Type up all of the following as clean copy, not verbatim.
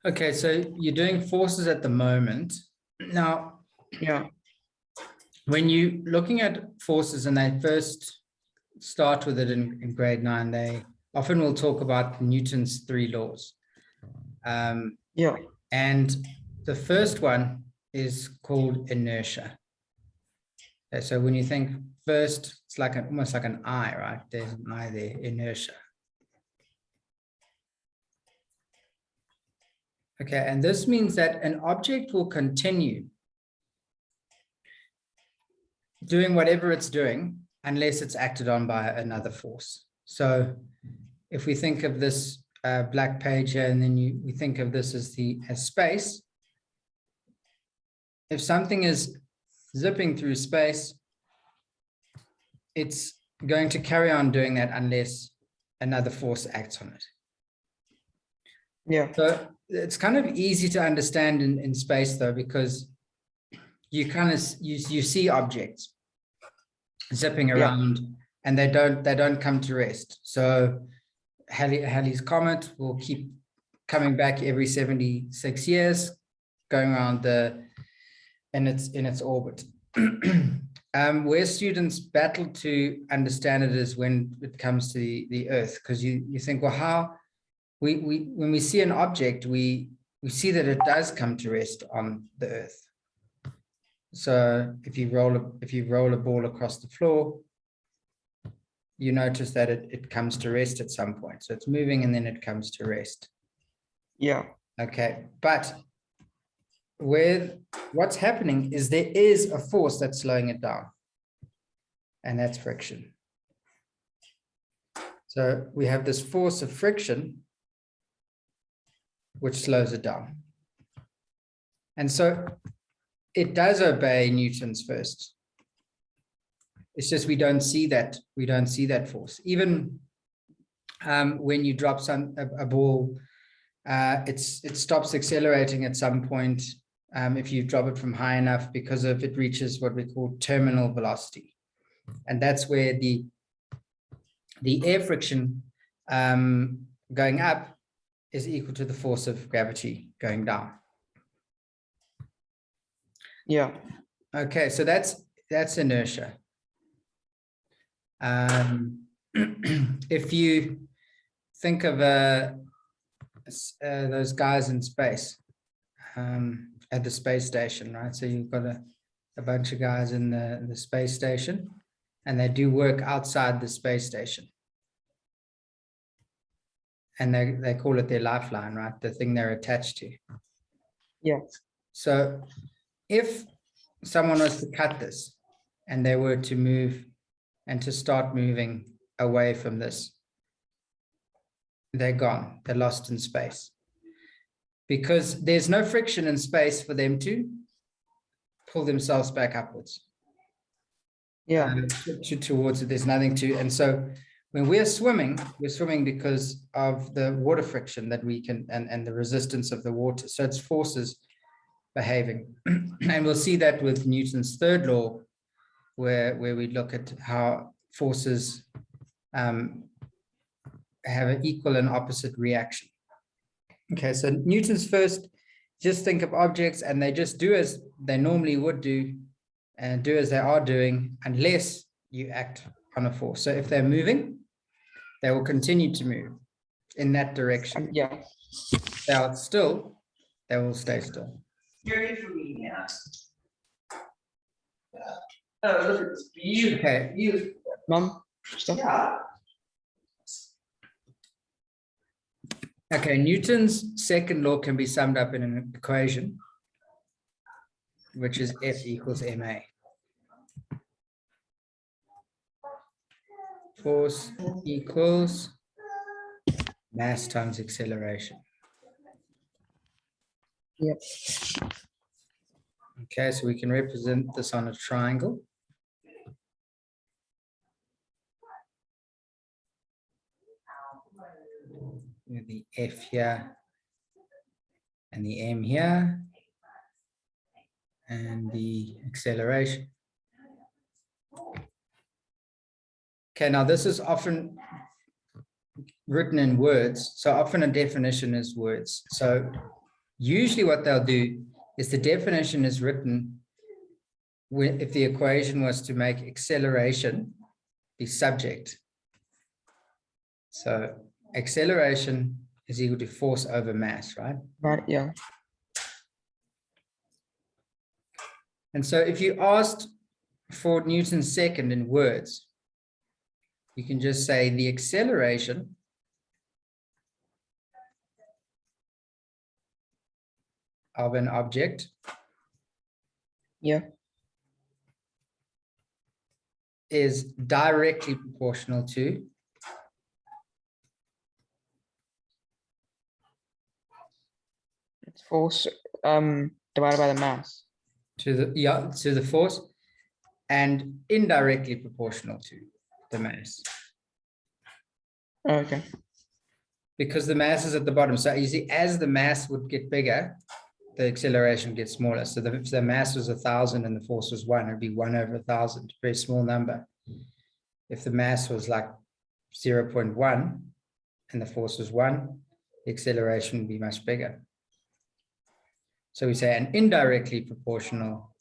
Okay, so you're doing forces at the moment. Now, Yeah. when you're looking at forces and they first start with it in grade 9, they often will talk about Newton's 3 laws. Yeah. And the first one is called inertia. Okay, so when you think first, it's like almost like an eye, right? There's an eye there, inertia. Okay, and this means that an object will continue doing whatever it's doing unless it's acted on by another force. So if we think of this black page here, and then we think of this as space, if something is zipping through space, it's going to carry on doing that unless another force acts on it. Yeah. So it's kind of easy to understand in space, though, because you kind of you see objects zipping around, and they don't come to rest. So Halley's Comet will keep coming back every 76 years, going around in its orbit. Where students battle to understand it is when it comes to the Earth, because you think, well, how when we see an object, we see that it does come to rest on the Earth. So if you roll a ball across the floor, you notice that it comes to rest at some point. So it's moving and then it comes to rest. Yeah. Okay, but what's happening is there is a force that's slowing it down, and that's friction. So we have this force of friction which slows it down. And so it does obey Newton's first. It's just we don't see that force. Even when you drop a ball, it stops accelerating at some point if you drop it from high enough, because of it reaches what we call terminal velocity. And that's where the air friction going up is equal to the force of gravity going down. Yeah. Okay, so that's inertia. If you think of those guys in space at the space station, right? So you've got a bunch of guys in the space station, and they do work outside the space station. And they call it their lifeline, right? The thing they're attached to. Yeah. So if someone was to cut this and they were to move and to start moving away from this, they're gone. They're lost in space. Because there's no friction in space for them to pull themselves back upwards. Yeah. Towards it, there's nothing to. And so when we're swimming because of the water friction that we can, and the resistance of the water. So it's forces behaving. And we'll see that with Newton's third law, where we look at how forces have an equal and opposite reaction. Okay, so Newton's first, just think of objects and they just do as they normally would do, and do as they are doing, unless you act on a force. So if they're moving, they will continue to move in that direction. Yeah. If they are still, they will stay still. You're for me now. Oh, look at this beautiful. Okay. Beautiful. Mom, stop. Yeah. Okay, Newton's second law can be summed up in an equation, which is F equals ma. Force equals mass times acceleration. Yep. Okay, so we can represent this on a triangle. With the F here and the M here and the acceleration. Okay, now this is often written in words. So often a definition is words. So Usually what they'll do is the definition is written if the equation was to make acceleration the subject. So acceleration is equal to force over mass, right? Right, yeah. And so if you asked for Newton's second in words, you can just say the acceleration of an object Yeah. is directly proportional to It's force divided by the mass. to the force and indirectly proportional to the mass, Okay. because the mass is at the bottom. So you see, as the mass would get bigger, the acceleration gets smaller. So if the mass was 1,000 and the force was 1, it'd be 1 over 1,000, very small number. If the mass was like 0.1 and the force was 1, the acceleration would be much bigger. So we say an indirectly proportional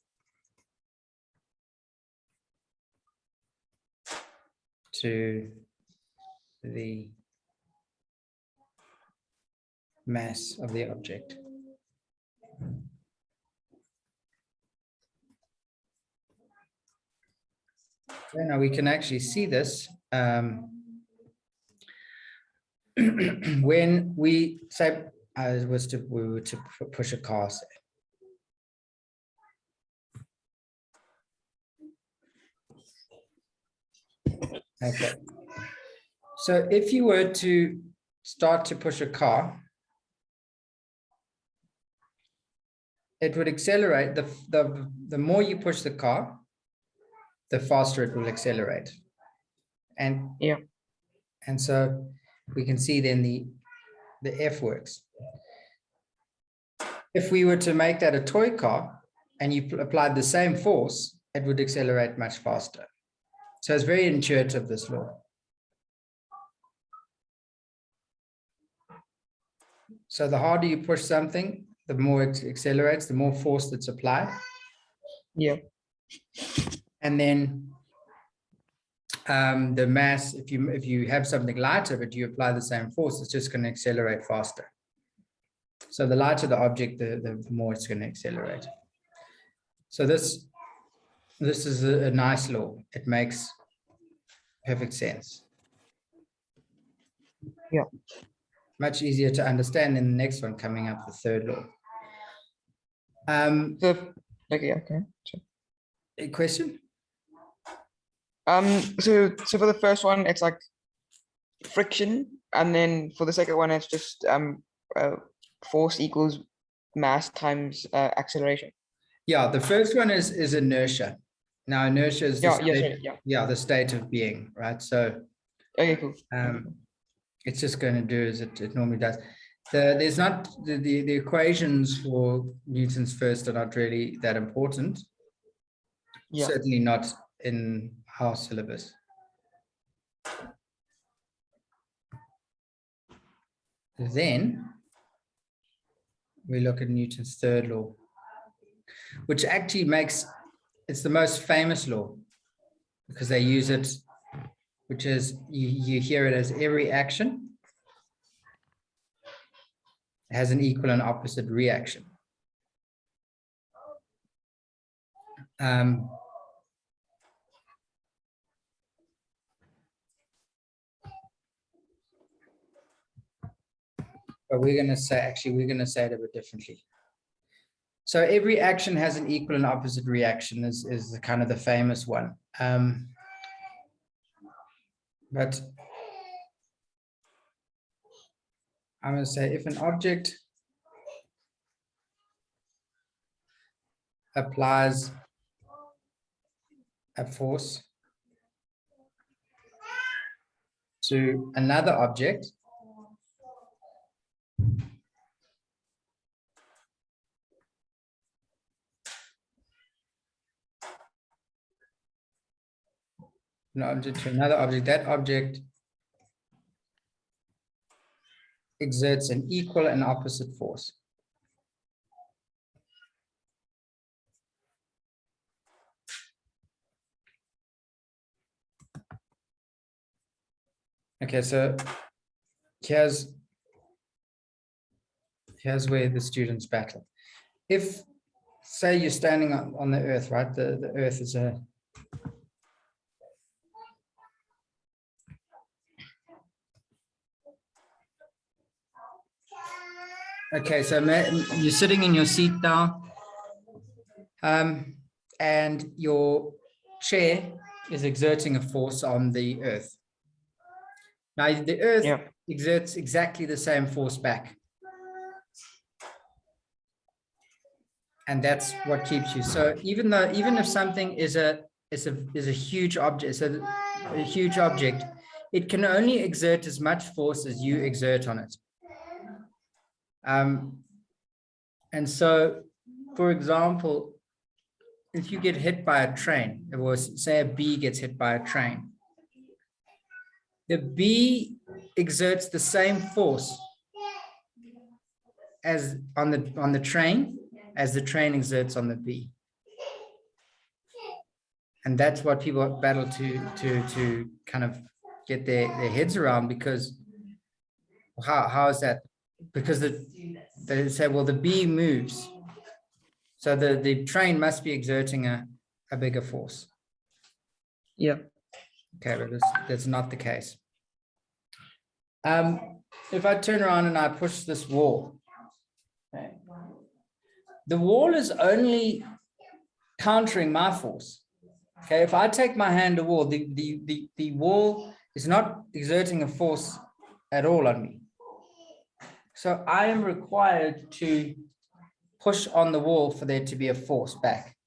to the mass of the object. Okay, now we can actually see this when we say we were to push a car, say. Okay. So if you were to start to push a car, it would accelerate. The more you push the car, the faster it will accelerate. And Yeah. And so we can see then the F works. If we were to make that a toy car and you applied the same force, it would accelerate much faster. So it's very intuitive, this law. So the harder you push something, the more it accelerates, the more force that's applied. Yeah. And then the mass, if you have something lighter, but you apply the same force, it's just going to accelerate faster. So the lighter the object, the more it's going to accelerate. So this is a nice law. It makes perfect sense. Yeah. Much easier to understand in the next one coming up, the third law. So, okay. Sure. A question? So for the first one, it's like friction, and then for the second one, it's just force equals mass times acceleration. Yeah, the first one is inertia. Now inertia is the the state of being, right? So Okay, cool. it's just going to do as it normally does. There's not the equations for Newton's first are not really that important. Yeah. Certainly not in our syllabus. Then we look at Newton's third law, which actually it's the most famous law because they use it, which is you hear it as every action has an equal and opposite reaction. But we're going to say it a bit differently. So every action has an equal and opposite reaction is the kind of the famous one. But I'm going to say if an object applies a force to another object, an object to another object, that object exerts an equal and opposite force. Okay, so here's where the students battle. If, say, you're standing on the earth, right? The earth is a okay, so you're sitting in your seat now, and your chair is exerting a force on the earth. Now, the earth Yeah. exerts exactly the same force back. And that's what keeps you. So even if something is a huge object, so a huge object, it can only exert as much force as you exert on it. And so, for example, if you get hit by a train, or say a bee gets hit by a train, the bee exerts the same force as on the train as the train exerts on the bee. And that's what people battle to kind of get their heads around, because how is that? Because they say, well, the bee moves, so the train must be exerting a bigger force. Yeah. Okay, but that's not the case. If I turn around and I push this wall, okay, the wall is only countering my force. Okay, if I take my hand to wall, the wall is not exerting a force at all on me. So I am required to push on the wall for there to be a force back.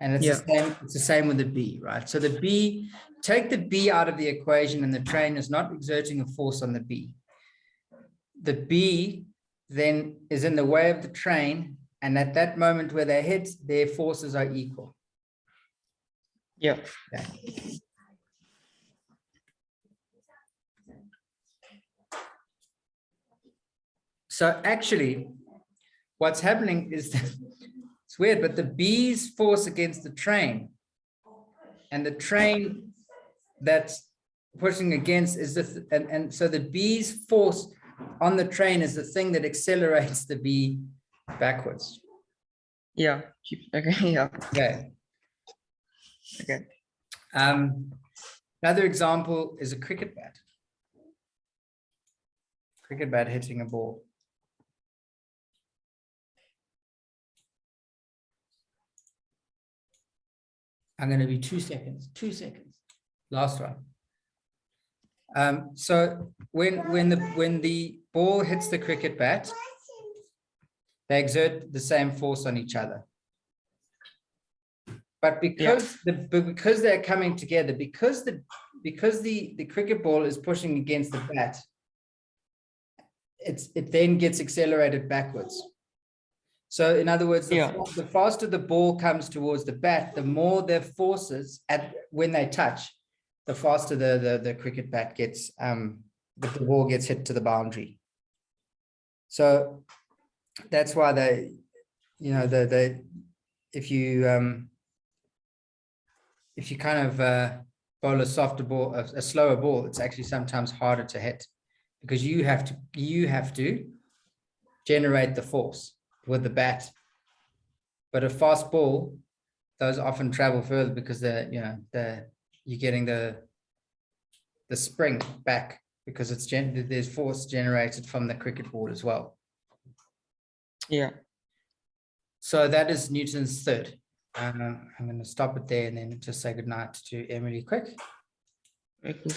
And it's the same with the bee, right? So the bee, take the bee out of the equation, and the train is not exerting a force on the bee. The bee then is in the way of the train, and at that moment where they hit, their forces are equal. Yeah. Okay. So actually, what's happening is that it's weird, but the bee's force against the train, and the train that's pushing against is and so the bee's force on the train is the thing that accelerates the bee backwards. Yeah. Okay. Yeah. Okay. Okay. Another example is a cricket bat. Cricket bat hitting a ball. I'm going to be 2 seconds. 2 seconds. Last one. So when the ball hits the cricket bat, they exert the same force on each other. But because they're coming together, because the cricket ball is pushing against the bat, it then gets accelerated backwards. So in other words, the faster the ball comes towards the bat, the more their forces when they touch, the faster the cricket bat gets, the ball gets hit to the boundary. So that's why if you kind of bowl a softer ball, a slower ball, it's actually sometimes harder to hit, because you have to generate the force with the bat. But a fast ball, those often travel further because you're getting the spring back, because there's force generated from the cricket ball as well. Yeah. So that is Newton's third. I'm going to stop it there and then just say goodnight to Emily quick. Very cool.